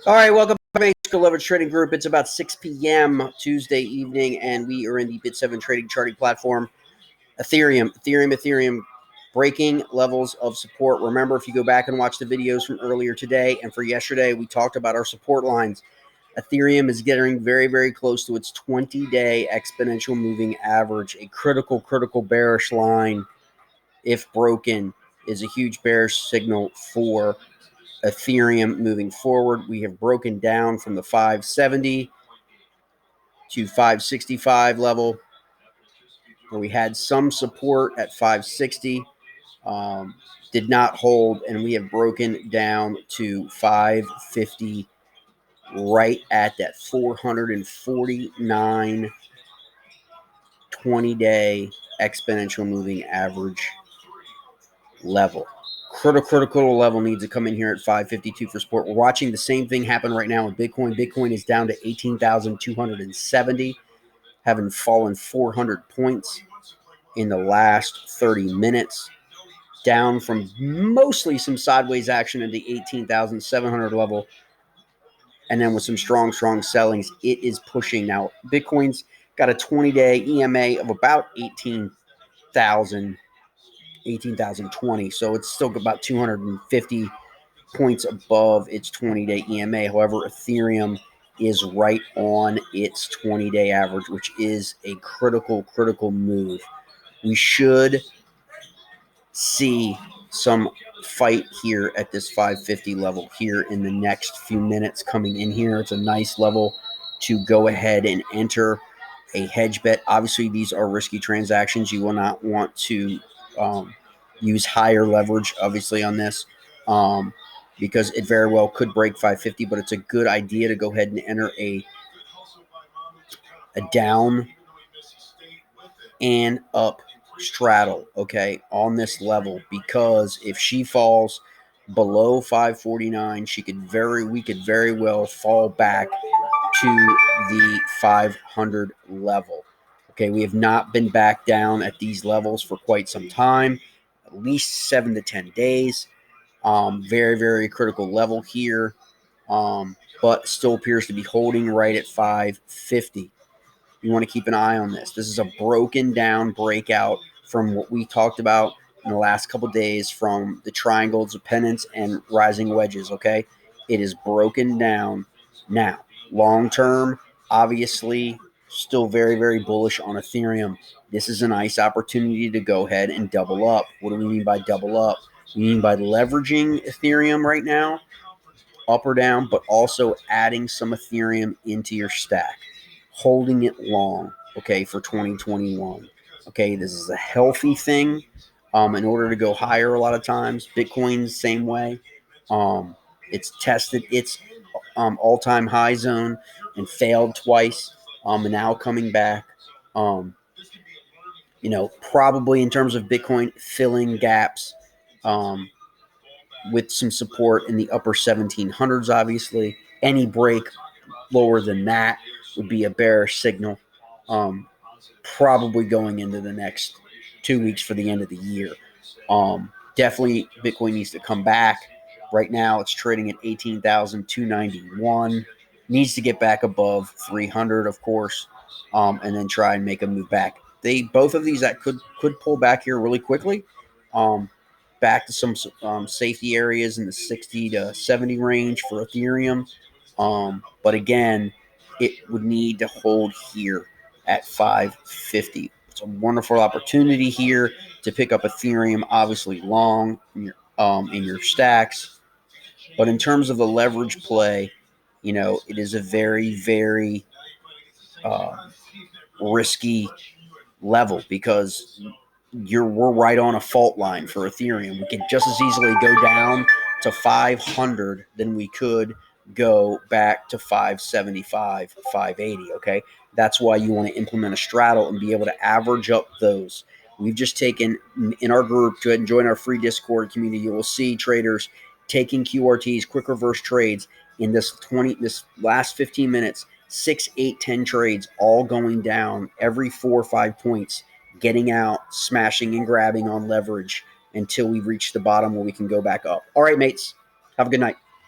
All right, welcome back to Leverage Trading Group. It's about 6 p.m. Tuesday evening, and we are in the BitSeven trading charting platform. Ethereum, breaking levels of support. Remember, if you go back and watch the videos from earlier today and for yesterday, we talked about our support lines. Ethereum is getting very, very close to its 20-day exponential moving average. A critical bearish line, if broken, is a huge bearish signal for Ethereum moving forward. We have broken down from the 570 to 565 level, where we had some support at 560, did not hold, and we have broken down to 550 right at that 449 20-day exponential moving average level. Critical level needs to come in here at 552 for support. We're watching the same thing happen right now with Bitcoin. Bitcoin is down to 18,270, having fallen 400 points in the last 30 minutes, down from mostly some sideways action at the 18,700 level, and then with some strong sellings, it is pushing. Now, Bitcoin's got a 20-day EMA of about 18,020, so it's still about 250 points above its 20-day EMA. However, Ethereum is right on its 20-day average, which is a critical move. We should see some fight here at this 550 level here in the next few minutes coming in here. It's a nice level to go ahead and enter a hedge bet. Obviously, these are risky transactions. You will not want to use higher leverage, obviously, on this, because it very well could break 550, but it's a good idea to go ahead and enter a down and up straddle, okay, on this level, because if she falls below 549, we could very well fall back to the 500 level. Okay, we have not been back down at these levels for quite some time, at least 7 to 10 days. Very critical level here, but still appears to be holding right at 550. You want to keep an eye on this. This is a broken down breakout from what we talked about in the last couple of days from the triangles of pennants and rising wedges, okay? It is broken down. Now, long term, obviously, still very bullish on Ethereum. This is a nice opportunity to go ahead and double up. What do we mean by double up? We mean by leveraging Ethereum right now, up or down, but also adding some Ethereum into your stack, holding it long, okay, for 2021. Okay, this is a healthy thing. In order to go higher, a lot of times, Bitcoin's same way. It's tested its all-time high zone and failed twice, and now coming back. Probably in terms of Bitcoin filling gaps, with some support in the upper 1700s, obviously. Any break lower than that would be a bearish signal, probably going into the next 2 weeks for the end of the year. Definitely Bitcoin needs to come back. Right now it's trading at 18,291. Needs to get back above 300, of course, and then try and make a move back. Both of these that could pull back here really quickly. Back to some safety areas in the 60 to 70 range for Ethereum. But again, it would need to hold here at 550. It's a wonderful opportunity here to pick up Ethereum, obviously long in your stacks. But in terms of the leverage play, it is a very risky level, because we're right on a fault line for Ethereum. We could just as easily go down to 500 than we could go back to 575, 580, okay? That's why you want to implement a straddle and be able to average up those. We've just taken, in our group, go ahead and join our free Discord community. You will see traders taking QRTs, quick reverse trades, in this last 15 minutes, 6, 8, 10 trades, all going down every 4 or 5 points, getting out, smashing and grabbing on leverage until we reach the bottom where we can go back up. All right, mates, have a good night.